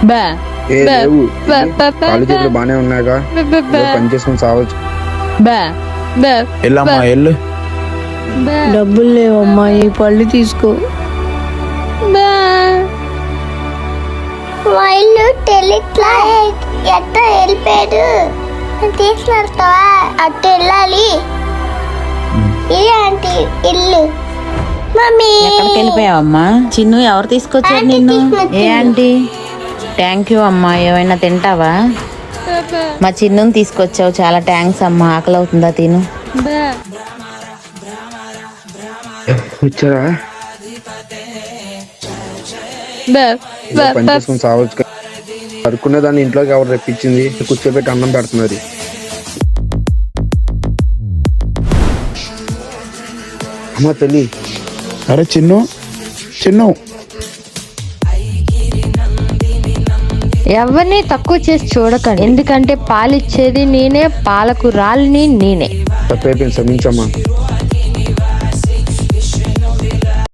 బా ఏ బా లేవు బా బా కాళ్ళు చేతులు బానే ఉన్నాయిగా ఏదో పని చేసుకుని సావచ్చు. బా బా ఎల్లమ్మా ఎల్లు. బా డబ్బులు లేవమ్మా, ఈ పళ్ళు తీసుకో. బా వాళ్ళు తెలిట్లా ఎట్ట వెళ్ళిపోయాడు తీసుకెళ్తావా? అట్టు వెళ్ళాలి. ఇది ఆంటీ ఇల్లు. మమ్మీ ఎక్కడికి వెళ్ళిపోయావమ్మా? చిన్ను ఎవరు తీసుకొచ్చారు ఆంటీ నిన్ను? తీసుకొచ్చింది. ఏ ఆంటీ? థ్యాంక్ యూ అమ్మా. ఏమైనా తింటావా? మా చిన్నుని తీసుకొచ్చావు, చాలా థ్యాంక్స్ అమ్మా. ఆకలి అవుతుందా? తిను. బా వచ్చారా? బా ఏదో పని చేసుకుని సావచ్చు. పడుకునే దాన్ని ఇంట్లోకి ఎవరు రెప్పించింది? కూర్చోబెట్టి అన్నం పెడుతున్నది. అమ్మ తల్లి, అరే చిన్ను చిన్ను, ఎవరిని తక్కువ చేసి చూడకండి, ఎందుకంటే పాలిచ్చేది నేనే, పాలకు రాలిని నేనే. తప్పైపోయింది, క్షమించమ్మా.